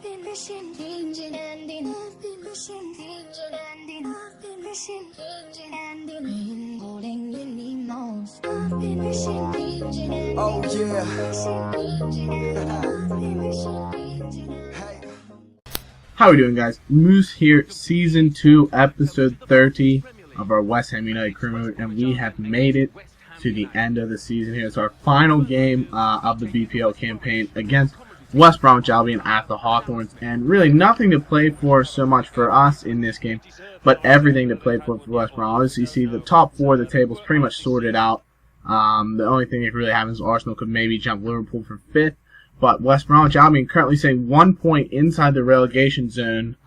Oh yeah. How are we doing, guys? Moose here, Season 2, Episode 30 of our West Ham United crew mode, and we have made it to the end of the season here. It's our final game of the BPL campaign against West Bromwich Albion at the Hawthorns, and really nothing to play for so much for us in this game, but everything to play for West Brom. Obviously, you see the top four of the table is pretty much sorted out. The only thing that really happens is Arsenal could maybe jump Liverpool for 5th, but West Bromwich Albion currently sitting 1 point inside the relegation zone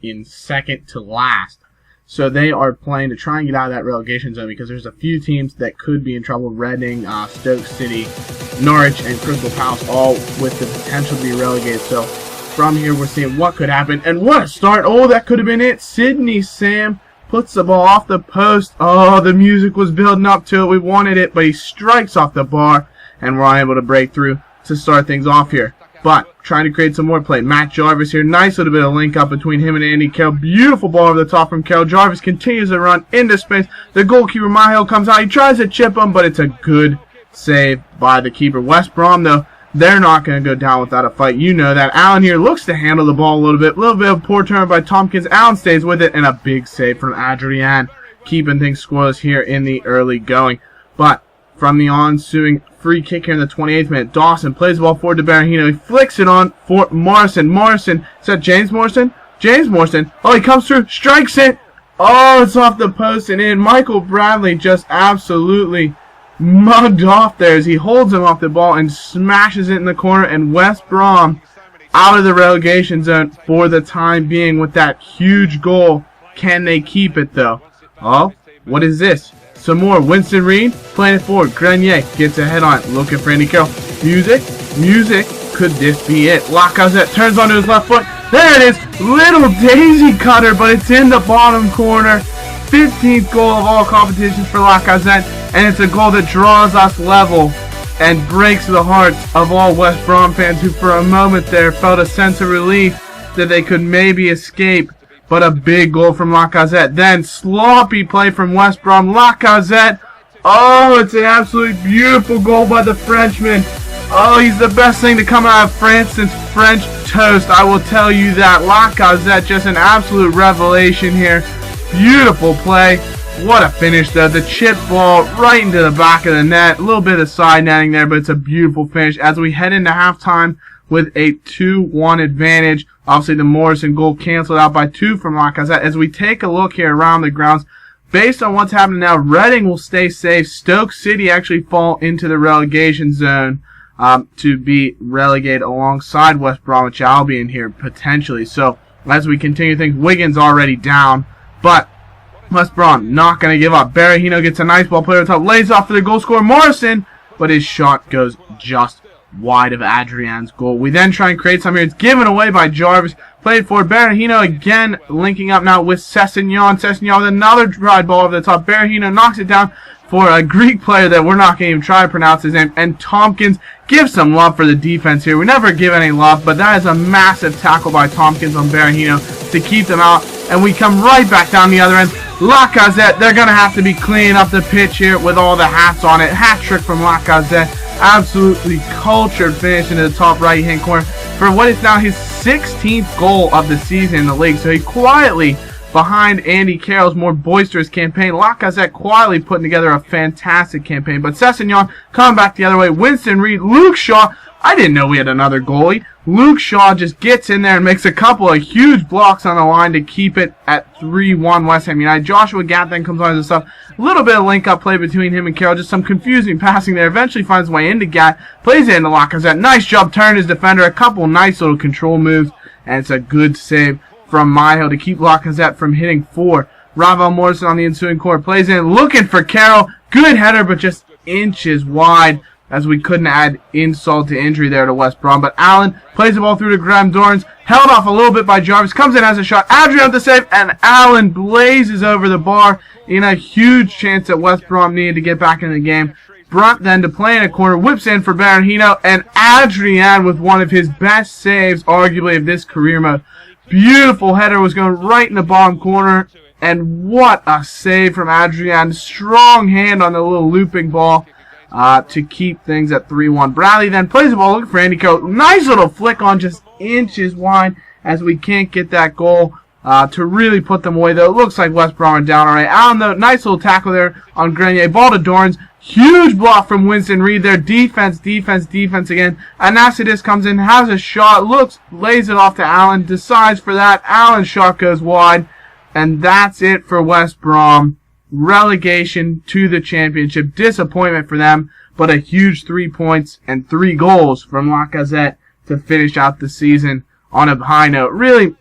in second to last. So they are playing to try and get out of that relegation zone because there's a few teams that could be in trouble. Reading, Stoke City, Norwich, and Crystal Palace, all with the potential to be relegated. So from here we're seeing what could happen. And what a start. Oh, that could have been it. Sydney Sam puts the ball off the post. Oh, the music was building up to it. We wanted it, but he strikes off the bar, and we're unable to break through to start things off here. But trying to create some more play. Matt Jarvis here. Nice little bit of link up between him and Andy Carroll. Beautiful ball over the top from Carroll. Jarvis continues to run into space. The goalkeeper, Mahill, comes out. He tries to chip him, but it's a good save by the keeper. West Brom, though, they're not going to go down without a fight. You know that. Allen here looks to handle the ball a little bit. A little bit of poor turn by Tompkins. Allen stays with it, and a big save from Adrian, keeping things scoreless here in the early going. But from the ensuing free kick here in the 28th minute, Dawson plays the ball forward to Berahino. He flicks it on for Morrison. Morrison, is that James Morrison? James Morrison. Oh, he comes through, strikes it. Oh, it's off the post and in. Michael Bradley just absolutely mugged off there as he holds him off the ball and smashes it in the corner. And West Brom out of the relegation zone for the time being with that huge goal. Can they keep it, though? Oh, what is this? Some more. Winston Reed playing it forward. Grenier gets ahead on it. Looking for Andy Carroll. Music. Could this be it? Lacazette turns onto his left foot. There it is. Little daisy cutter, but it's in the bottom corner. 15th goal of all competitions for Lacazette. And it's a goal that draws us level and breaks the hearts of all West Brom fans who for a moment there felt a sense of relief that they could maybe escape. But a big goal from Lacazette. Then sloppy play from West Brom. Lacazette. Oh, it's an absolutely beautiful goal by the Frenchman. Oh, he's the best thing to come out of France since French toast. I will tell you that. Lacazette, just an absolute revelation here. Beautiful play. What a finish, though. The chip ball right into the back of the net. A little bit of side netting there, but it's a beautiful finish as we head into halftime with a 2-1 advantage. Obviously, the Morrison goal canceled out by 2 from Lacazette. As we take a look here around the grounds, based on what's happening now, Reading will stay safe. Stoke City actually fall into the relegation zone to be relegated alongside West Bromwich Albion here, potentially. So, as we continue things, Wigan's already down, but West Brom not going to give up. Berahino gets a nice ball, player on top, lays off for the goal scorer, Morrison, but his shot goes just wide of Adrian's goal. We then try and create something here. It's given away by Jarvis. Played for Berahino again, linking up now with Sessegnon. Sessegnon with another drive ball over the top. Berahino knocks it down for a Greek player that we're not going to even try to pronounce his name. And Tompkins gives some love for the defense here. We never give any love, but that is a massive tackle by Tompkins on Berahino to keep them out. And we come right back down the other end. Lacazette, they're going to have to be cleaning up the pitch here with all the hats on it. Hat trick from Lacazette. Absolutely cultured finish into the top right-hand corner for what is now his 16th goal of the season in the league. So he quietly, behind Andy Carroll's more boisterous campaign, Lacazette quietly putting together a fantastic campaign. But Sessegnon coming back the other way. Winston Reed, Luke Shaw. I didn't know we had another goalie. Luke Shaw just gets in there and makes a couple of huge blocks on the line to keep it at 3-1 West Ham United. Joshua Gatt then comes on and stuff. A little bit of link-up play between him and Carroll. Just some confusing passing there. Eventually finds his way into Gatt. Plays it into Lacazette. Nice job turning his defender. A couple nice little control moves. And it's a good save from Mahill to keep Lacazette from hitting 4. Ravel Morrison on the ensuing corner. Plays in. Looking for Carroll. Good header, but just inches wide, as we couldn't add insult to injury there to West Brom. But Allen plays the ball through to Graham Dorrans, held off a little bit by Jarvis, comes in, has a shot, Adrian with the save, and Allen blazes over the bar in a huge chance that West Brom needed to get back in the game. Brunt then to play in a corner, whips in for Berahino, and Adrian with one of his best saves, arguably, of this career mode. Beautiful header was going right in the bottom corner, and what a save from Adrian. Strong hand on the little looping ball to keep things at 3-1. Bradley then plays the ball, looking for Andy Carroll. Nice little flick on, just inches wide, as we can't get that goal to really put them away, though. It looks like West Brom are down all right. Allen, though, nice little tackle there on Grenier. Ball to Dorans. Huge block from Winston Reed there. Defense again. Anasidis comes in, has a shot, lays it off to Allen, decides for that. Allen's shot goes wide, and that's it for West Brom. Relegation to the championship. Disappointment for them, but a huge 3 points and 3 goals from Lacazette to finish out the season on a high note. Really,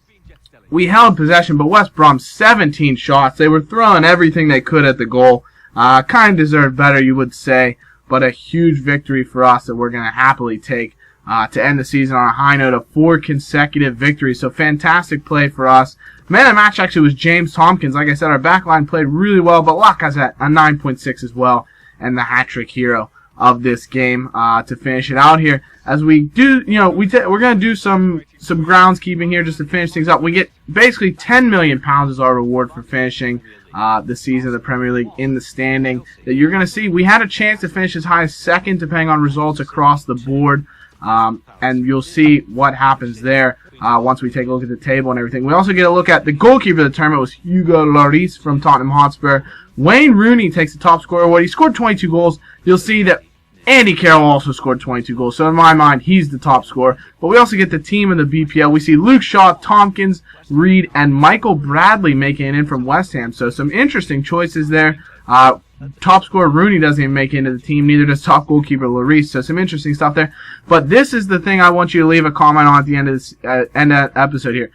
we held possession, but West Brom 17 shots. They were throwing everything they could at the goal. Kind of deserved better, you would say, but a huge victory for us that we're going to happily take to end the season on a high note of 4 consecutive victories. So fantastic play for us. Man of the match actually was James Tompkins. Like I said, our backline played really well, but Lacazette a 9.6 as well, and the hat-trick hero of this game to finish it out here. As we do, we're going to do some groundskeeping here just to finish things up. We get basically £10 million as our reward for finishing the season of the Premier League in the standing that you're going to see. We had a chance to finish as high as second depending on results across the board, and you'll see what happens there once we take a look at the table and everything. We also get a look at the goalkeeper of the tournament was Hugo Lloris from Tottenham Hotspur. Wayne Rooney takes the top scorer award. He scored 22 goals. You'll see that Andy Carroll also scored 22 goals, so in my mind, he's the top scorer. But we also get the team in the BPL. We see Luke Shaw, Tompkins, Reed, and Michael Bradley making it in from West Ham. So some interesting choices there. Top scorer Rooney doesn't even make it into the team, neither does top goalkeeper Lloris. So some interesting stuff there. But this is the thing I want you to leave a comment on at the end of this end of the episode here.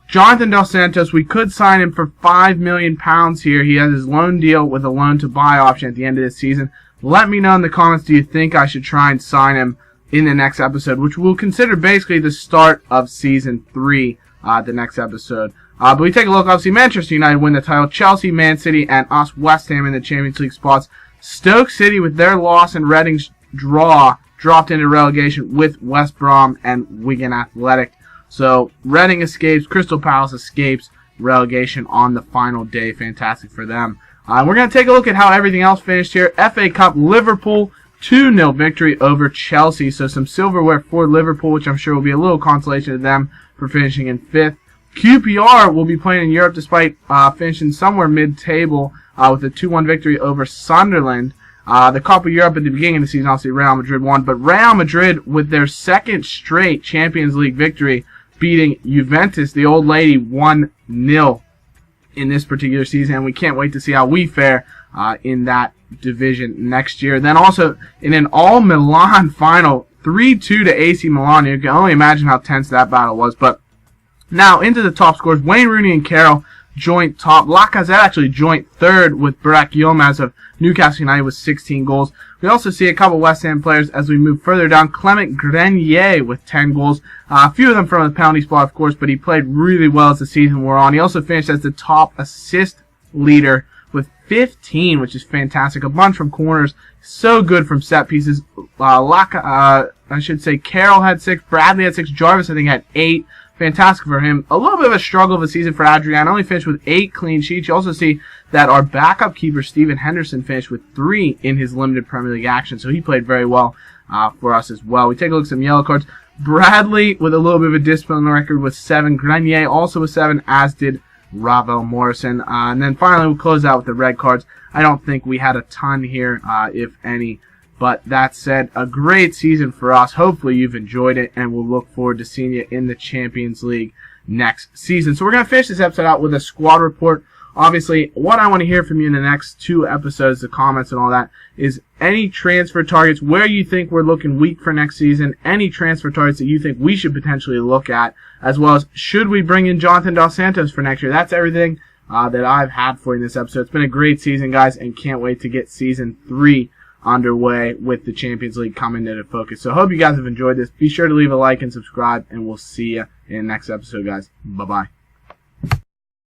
Jonathan Dos Santos, we could sign him for £5 million here. He has his loan deal with a loan to buy option at the end of this season. Let me know in the comments, do you think I should try and sign him in the next episode, which we'll consider basically the start of Season 3, the next episode. But we take a look, obviously, Manchester United win the title, Chelsea, Man City, and us, West Ham, in the Champions League spots. Stoke City, with their loss and Reading's draw, dropped into relegation with West Brom and Wigan Athletic. So, Reading escapes, Crystal Palace escapes relegation on the final day. Fantastic for them. We're going to take a look at how everything else finished here. FA Cup, Liverpool, 2-0 victory over Chelsea. So some silverware for Liverpool, which I'm sure will be a little consolation to them for finishing in 5th. QPR will be playing in Europe despite finishing somewhere mid-table with a 2-1 victory over Sunderland. The Cup of Europe at the beginning of the season, obviously Real Madrid won, but Real Madrid, with their second straight Champions League victory, beating Juventus, the old lady, 1-0 in this particular season, and we can't wait to see how we fare in that division next year. Then also in an all-Milan final, 3-2 to AC Milan. You can only imagine how tense that battle was. But now into the top scores. Wayne Rooney and Carroll joint top. Lacazette actually joint third with Burak Yilmaz of Newcastle United with 16 goals. We also see a couple West Ham players as we move further down. Clement Grenier with 10 goals. A few of them from the penalty spot, of course, but he played really well as the season wore on. He also finished as the top assist leader with 15, which is fantastic. A bunch from corners. So good from set pieces. Carroll had 6. Bradley had 6. Jarvis, I think, had 8. Fantastic for him. A little bit of a struggle of a season for Adrian. Only finished with 8 clean sheets. You also see that our backup keeper, Stephen Henderson, finished with 3 in his limited Premier League action. So he played very well for us as well. We take a look at some yellow cards. Bradley with a little bit of a discipline record with 7. Grenier also with 7, as did Ravel Morrison. And then finally we'll close out with the red cards. I don't think we had a ton here, if any. But that said, a great season for us. Hopefully you've enjoyed it, and we'll look forward to seeing you in the Champions League next season. So we're going to finish this episode out with a squad report. Obviously, what I want to hear from you in the next 2 episodes, the comments and all that, is any transfer targets, where you think we're looking weak for next season, any transfer targets that you think we should potentially look at, as well as should we bring in Jonathan Dos Santos for next year. That's everything that I've had for you in this episode. It's been a great season, guys, and can't wait to get Season 3 underway with the Champions League coming into focus. So I hope you guys have enjoyed this. Be sure to leave a like and subscribe, and we'll see you in the next episode, guys. Bye-bye.